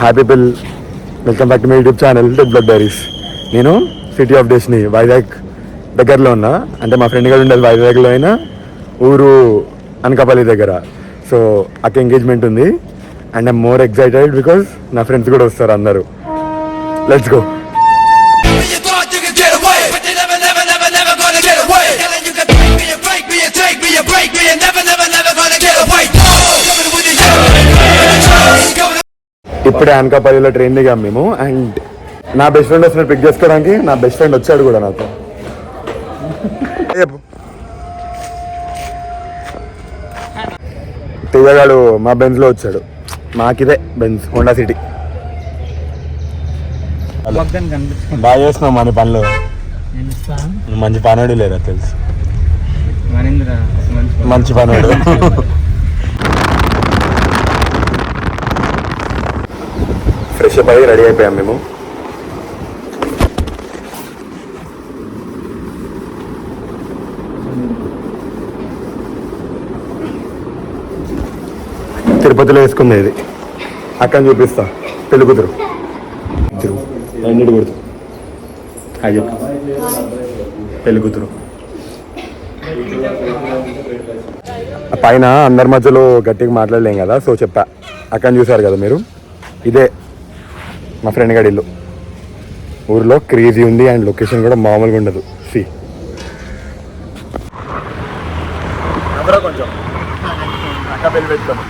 Hi people, welcome back to my YouTube channel red blood diaries. నేను city of destiny Vizag దగ్గరలో ఉన్నా. అంటే మా ఫ్రెండ్ గారు ఉండేది వైజాగ్లో అయినా ఊరు అనకాపల్లి దగ్గర. సో అక్క ఎంగేజ్మెంట్ ఉంది and I'm more excited because నా ఫ్రెండ్స్ కూడా వస్తారు అందరూ. Let's go. ఇప్పుడే అనకాపల్లిలో ట్రైన్ దిగాం మేము. అండ్ నా బెస్ట్ ఫ్రెండ్ వస్తున్న పిక్ చేసుకోవడానికి. నా బెస్ట్ ఫ్రెండ్ వచ్చాడు కూడా నాతో. తేజగాడు మా బెంజ్లో వచ్చాడు. మాకిదే బెంజ్ హోండా సిటీ. బాగా చేస్తున్నావు మన పనులు. మంచి పనుడు లేరా తెలుసు, మంచి పనుడు. ఫ్రెష్ అప్ అయ్యి రెడీ అయిపోయాం మేము. తిరుపతిలో వేసుకుంది ఇది. అక్కని చూపిస్తా. పెళ్లి కూతురు రెండింటి కొడుతు. అది చెప్పు. పెళ్లి కూతురు పైన అందరి మధ్యలో గట్టిగా మాట్లాడలేం కదా, సో చెప్పా. అక్కని చూసారు కదా మీరు. ఇదే మా ఫ్రెండ్ గారి ఇల్లు. ఊరిలో క్రేజీ ఉంది అండ్ లొకేషన్ కూడా మామూలుగా ఉండదు. సి కొంచెం అక్క పెళ్లి పెట్టుకోండి.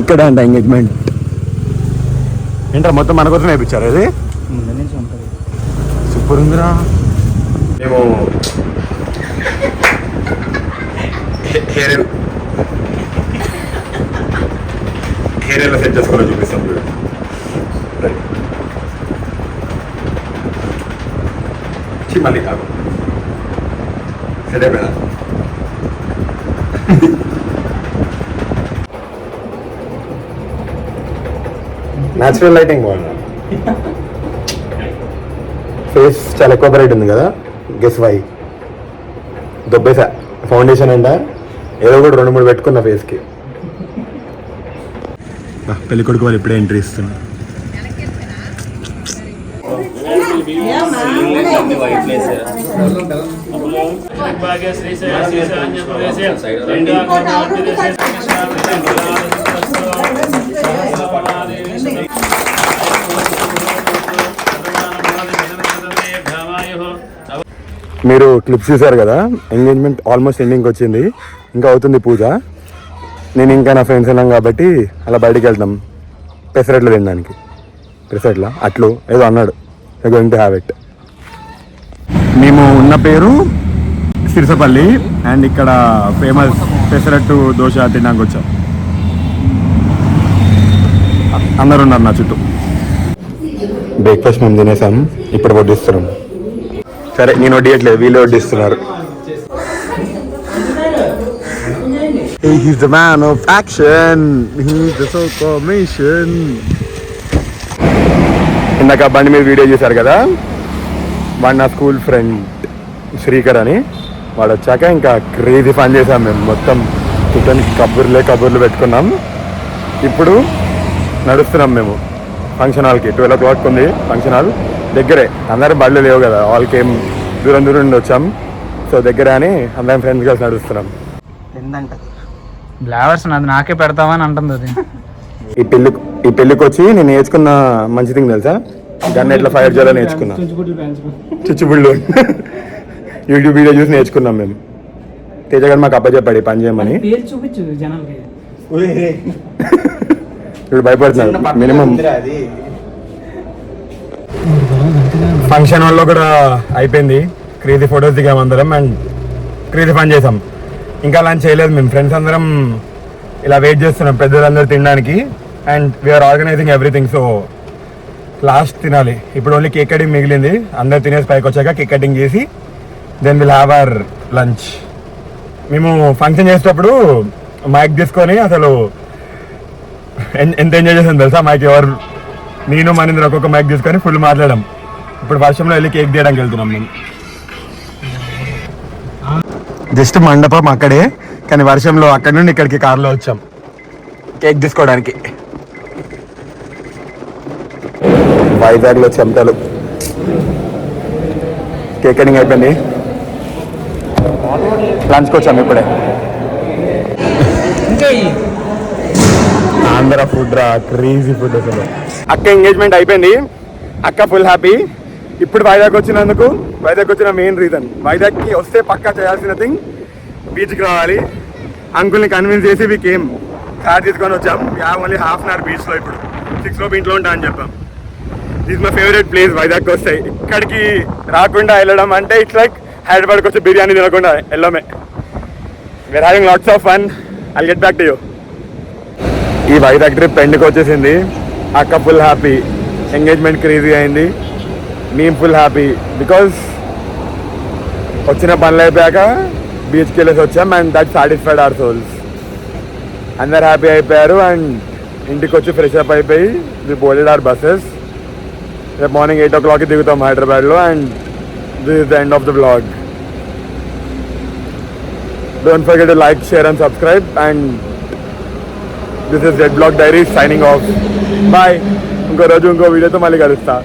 ఇక్కడ అంట ఎంగేజ్మెంట్. ఏంటో మొత్తం మన కోసం వేయించారు. అది సూపర్ ఉందిరా. మేము హెయిర్ ఎలా సెట్ చేసుకోవాలో చూపిస్తాం. మళ్ళీ కాదు సెట్ అయిపోయినా. న్యాచురల్ లైటింగ్ బాగుంది. ఫేస్ చాలా ఎక్కువ బ్రైట్ ఉంది కదా. Guess why? దొబ్బేసా ఫౌండేషన్ అంట. ఏదో కూడా 2-3 పెట్టుకున్న ఫేస్కి. పెళ్లి కొడుకు వాళ్ళు ఇప్పుడే ఎంట్రీ ఇస్తున్నారు. మీరు క్లిప్స్ చూసారు కదా. ఎంగేజ్మెంట్ ఆల్మోస్ట్ ఎండింగ్కి వచ్చింది. ఇంకా అవుతుంది పూజ. నేను ఇంకా నా ఫ్రెండ్స్ ఉన్నాం కాబట్టి అలా బయటికి వెళ్తాం పెసరట్లు తినడానికి. పెసరట్ల అట్లు ఏదో అన్నాడు. Going to have it. మేము ఉన్న పేరు సిరిసపల్లి అండ్ ఇక్కడ ఫేమస్ పెసరట్టు దోశ తినడానికి వచ్చాం. అందరు ఉన్నారు నా చుట్టూ. బ్రేక్ఫాస్ట్ మేము తినేసాం. ఇప్పుడు వడ్డిస్తున్నాం. సరే నేను వడ్డియట్లేదు, వీళ్ళు వడ్డిస్తున్నారు. He's the man of action. He's the so-called mission. ఇందాక బండి మీద వీడియో చేశారు కదా. వాడు నా స్కూల్ ఫ్రెండ్ శ్రీకర్ అని. వాడు వచ్చాక ఇంకా క్రేజీ ఫన్ చేసాం మేము. మొత్తం చుట్టూ కబుర్లు పెట్టుకున్నాం. ఇప్పుడు నడుస్తున్నాం మేము ఫంక్షన్ హాల్కి. 12 o'clock ఉంది ఫంక్షన్ హాల్. దగ్గరే. అందరూ బళ్ళు లేవు కదా, వాళ్ళకి ఏం దూరం నుండి వచ్చాం. సో దగ్గరే అని అందరం ఫ్రెండ్స్ కలిసి నడుస్తున్నాం. ఫ్లేవర్స్ నాకే పెడతామని అంటుంది అది. ఈ పెళ్ళికి వచ్చి నేను నేర్చుకున్న మంచి థింగ్ తెలుసా, గన్ ఎట్లా ఫైర్ చేయాలో నేర్చుకున్నా. చుచ్చుబుళ్ళు యూట్యూబ్ వీడియో చూసి నేర్చుకున్నాం మేము. తేజ గారు మాకు అప్పచెప్పాడు పని చేయమని. ఇప్పుడు భయపడుతున్నారు. మినిమం ఫంక్షన్ హాల్లో కూడా అయిపోయింది. క్రేజీ ఫొటోస్ దిగాం అందరం అండ్ క్రేజీ ఫన్ చేసాం. ఇంకా లంచ్ చేయలేదు మేము. ఫ్రెండ్స్ అందరం ఇలా వెయిట్ చేస్తున్నాం పెద్దలందరూ తినడానికి. And we are organising everything. So last తినాలి. ఇప్పుడు ఓన్లీ కేక్ కటింగ్ మిగిలింది. అందరు తినేసి పైకి వచ్చాక కేక్ కటింగ్ చేసి then will have our lunch. మేము ఫంక్షన్ చేసేటప్పుడు మైక్ తీసుకొని అసలు ఎంత ఎంజాయ్ చేసాం తెలుసా. మైక్ ఎవరు నేను మనింద్ర ఒక్కొక్క మైక్ తీసుకొని ఫుల్ మాట్లాడాం. ఇప్పుడు వర్షంలో వెళ్ళి కేక్ తీయడానికి వెళ్తున్నాం మేము. జస్ట్ మండపం అక్కడే. కానీ వర్షంలో అక్కడి నుండి ఇక్కడికి కార్లో వచ్చాం కేక్ తీసుకోవడానికి. వైజాగ్లో చెమటలు. కేక్ కటింగ్ అయిపోయింది, లంచ్కి వచ్చాము ఇప్పుడే. ఆంధ్ర ఫుడ్ రా, క్రేజీ ఫుడ్ అసలు. అక్క ఎంగేజ్మెంట్ అయిపోయింది, అక్క ఫుల్ హ్యాపీ. ఇప్పుడు వైజాగ్ వచ్చినందుకు, వైజాగ్ వచ్చిన మెయిన్ రీజన్, వైజాగ్కి వస్తే పక్కా చేయాల్సిన థింగ్ బీచ్కి రావాలి. అంకుల్ని కన్విన్స్ చేసి వీకేం కార్ తీసుకొని వచ్చాం. ఓన్లీ హాఫ్ అన్ అవర్ బీచ్లో, ఇప్పుడు 6 లోపు ఇంట్లో ఉంటా అని చెప్పాం. This my favourite place. వైజాగ్కి వస్తాయి, ఇక్కడికి రాకుండా వెళ్ళడం అంటే ఇట్స్ లైక్ హైదరాబాద్కి వచ్చి బిర్యానీ తినకుండా వెళ్ళమే. We're having lots of fun. I'll get back to you. ఈ వైజాగ్ ట్రిప్ ఎండ్కి వచ్చేసింది. అక్క ఫుల్ హ్యాపీ, ఎంగేజ్మెంట్ క్రేజీ అయింది, మేము ఫుల్ హ్యాపీ బికాజ్ వచ్చిన పనులు అయిపోయాక బీచ్కి వెళ్ళేసి వచ్చాం and that satisfied our souls. అందరు హ్యాపీ అయిపోయారు అండ్ ఇంటికి వచ్చి ఫ్రెష్ అప్ అయిపోయి వి బోర్డెడ్ అవర్ బస్సెస్. రేపు మార్నింగ్ 8 o'clockకి దిగుతాం హైదరాబాద్లో and this is the end of the vlog. Don't forget to like, share and subscribe and this is Red Black Diary signing off. Bye. ఇంకో రోజు ఇంకో వీడియోతో మళ్ళీ కలుస్తా.